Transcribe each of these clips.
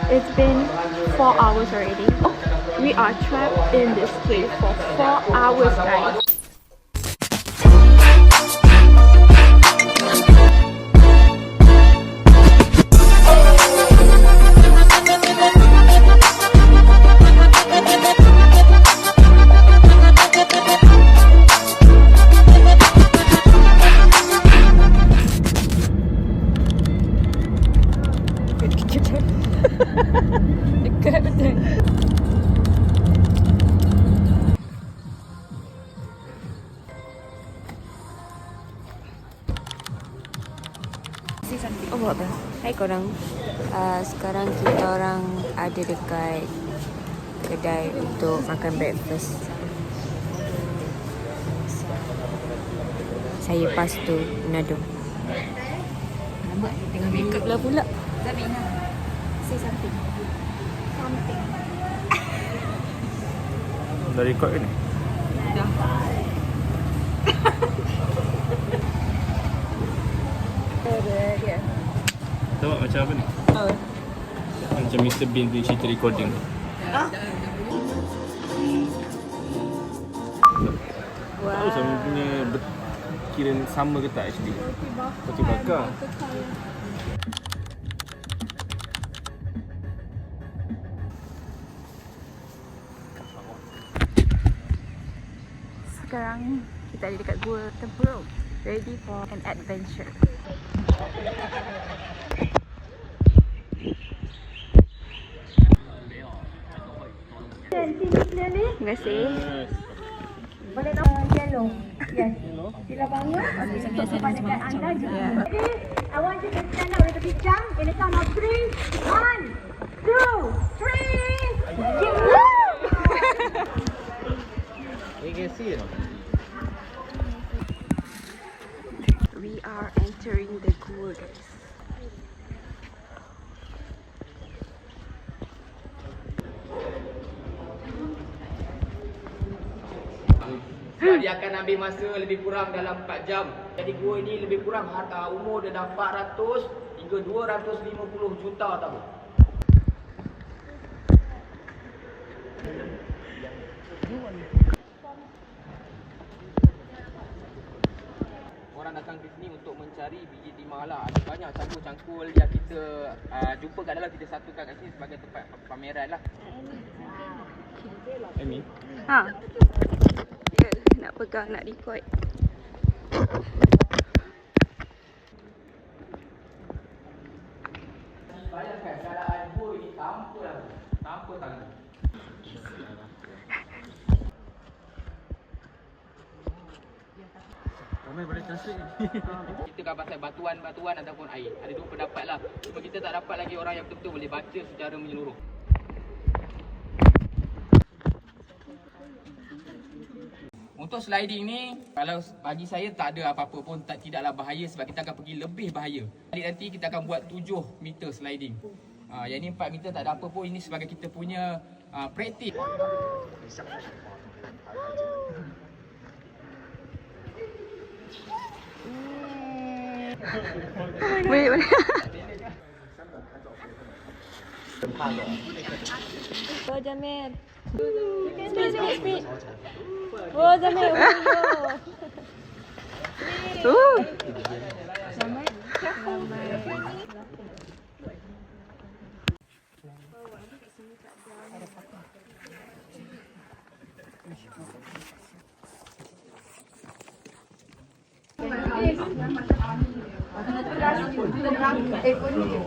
It's been 4 hours already. Oh, we are trapped in this cave for 4 hours, guys. Dekat betul. Oh, buat apa? Hai korang. Sekarang kita orang ada dekat kedai untuk makan breakfast. Saya pas tu Nado. Nampak tengah makeup lah pula. Zamina, say something. Something. Dah record ke ni? Dah. Dia. Tengok macam apa ni? Oh. Macam Mr. Bean punya cerita recording. Ah. Tahu sama punya kira sama ke tak actually? Roti bakar. Sekarang kita ada dekat Gua Tempurung, ready for an adventure. Terima kasih. Boleh nombor yellow. Yes. Sila bangun. Sampai dekat anda juga. Jadi, I want you to stand up with a big jump in the count of 3. 1, 2, 3. You can see it. We are entering the Gua, guys. Dia akan ambil masa lebih kurang dalam 4 jam. Jadi gua ini lebih kurang umur dia dah 400 hingga 250 juta tahun. Orang datang ke sini untuk mencari biji timah lah. Ada banyak cangkul-cangkul yang kita jumpa kat dalam, kita satukan kat sini sebagai tempat pameran lah. Amy? Ha. Dia nak pegang, nak record. Bayangkan keadaan gua ini tanpa tangan. Ramai boleh translate ni. Kita kan pasal batuan ataupun air. Ada dua pendapat lah. Cuma kita tak dapat lagi orang yang betul-betul boleh baca secara menyeluruh. Untuk sliding ni, kalau bagi saya tak ada apa-apa pun, tidaklah bahaya sebab kita akan pergi lebih bahaya. Nanti kita akan buat 7 meter sliding. Yang ni 4 meter tak ada apa pun, ini sebagai kita punya praktis. Boleh, boleh. Oh, Jamil. Speed. Oh, Jamil.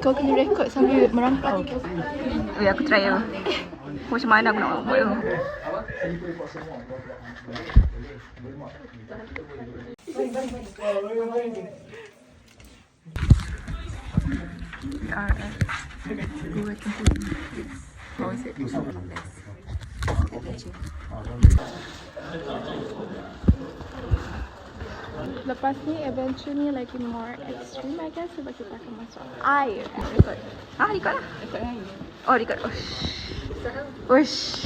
Kau kena record sambil merangkau. Oh ya, aku try ya. Macam mana aku nak buat tu? We are at Gua Tempurung. How is it? Lepas ni adventure ni lagi more extreme, I guess, sebab kita akan masuk air. Record. Record lah. Record air. Oh, record. Ush.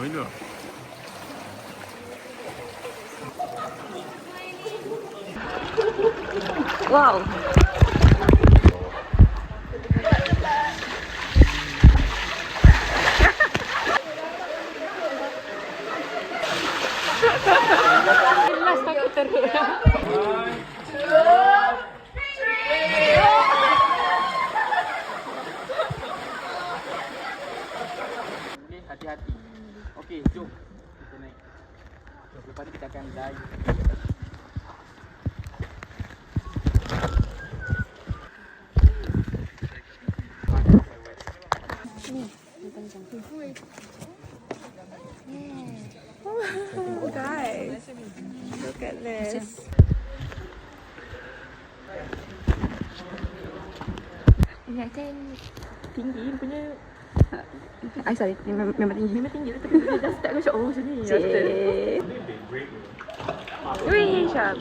minum. Wow. Last aku teruk. Okey, hati-hati. Okey, jom. Kita naik. Lepas ni kita akan dive. Oh guys, look at this. Ingatkan Tinggi punya. Sorry, memang tinggi. Memang tinggi tapi dia dah start macam oh macam ni. Wih, Syam.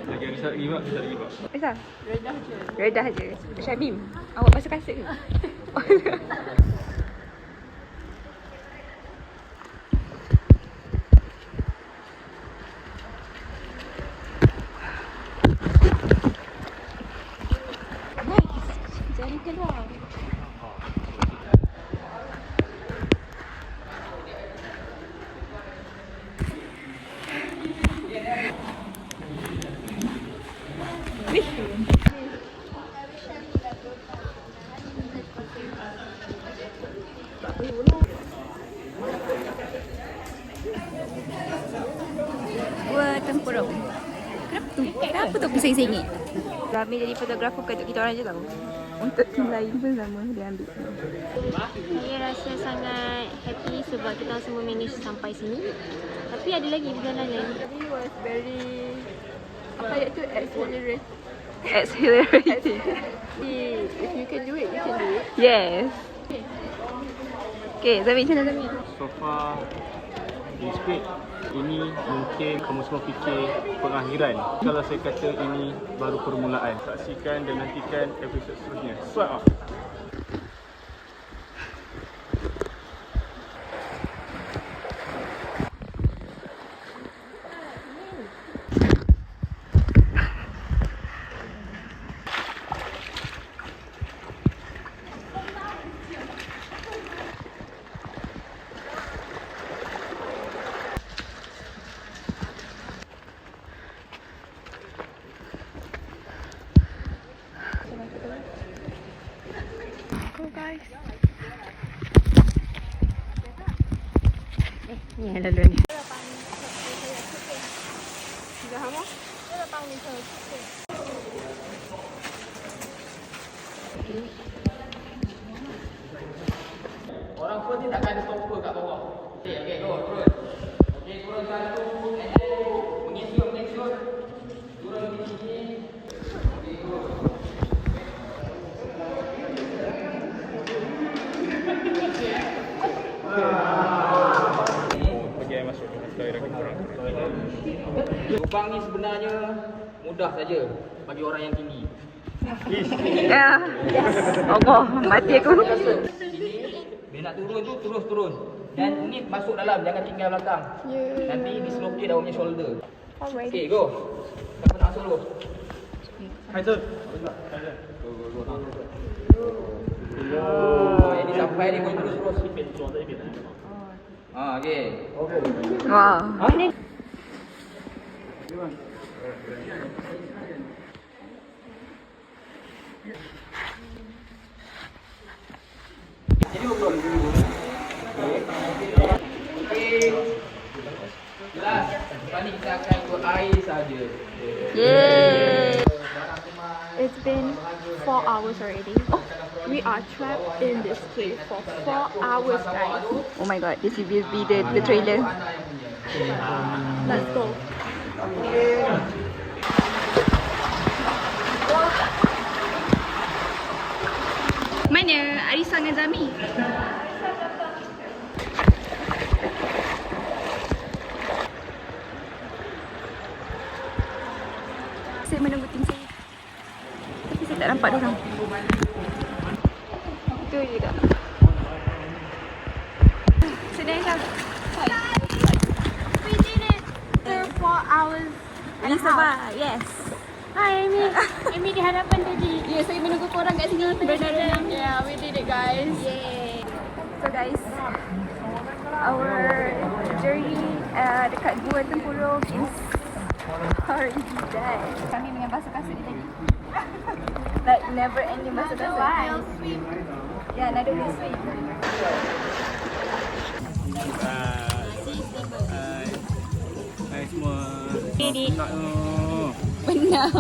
Lagi ada satu give up, kita tak give up. Aisyah. Redah je. Syabim, awak basuh kasut ke? jari keluar. Dua tempurung. Kenapa tu pusing-singit? Rami jadi fotografer untuk kita orang je tau. Untuk tim lain pun sama dia ambil. Saya rasa sangat happy sebab kita semua manage sampai sini. Tapi ada lagi perjalanan. It was very apa itu exhilarating. If you can do it, you can do it. Yes. Okay, Zami, macam mana Zami? So far, it's great. Ini mungkin kamu semua fikir pengakhiran. Kalau saya kata ini baru permulaan. Saksikan dan nantikan episod seterusnya. Swipe up. Go guys. Ni yang lalu ni. Orang pun ni takkan ada stopper kat bawah. Okey, okey, go, turun. Okey, turun satu, and then mengisut. Turun di sini. Okey, go. Pergi air masuk. Kita air lagi kurang. Lubang ni sebenarnya mudah saja bagi orang yang tinggi. Ya. Allah, mati aku. Sini, bila nak turun tu terus turun. Dan ni masuk dalam, jangan tinggal belakang. Nanti dislocate awak punya shoulder. Alright. Okey, go. Siapa nak masuk dulu? Haizul. Ini sampai ni kau terus. Okey. Wow. Jadi belum. Okey. Jelas. Lepas ni kita akan ikut air saja. Yay! It's been 4 hours already. Oh, we are trapped in this cave for 4 hours, guys. Oh my god, this will be the trailer. Let's go. Mana Arisa dengan Zami? Saya menunggu tim saya. Tapi saya tak nampak diorang. Itu juga. Sedang kan? We did it after 4 hours. We survive, yes. Hi Amy. Amy di hadapan tadi. Ya, saya menunggu korang kat sini. Benar-benar. Yeah, we did it guys. Yay. So guys, our journey dekat Gua Tempurung is already done. Kami dengan basuh-basuh ni tadi. Like never ending basuh-basuh. We'll swim. Yeah, another way swim. Hai semua. Ini Nak benar.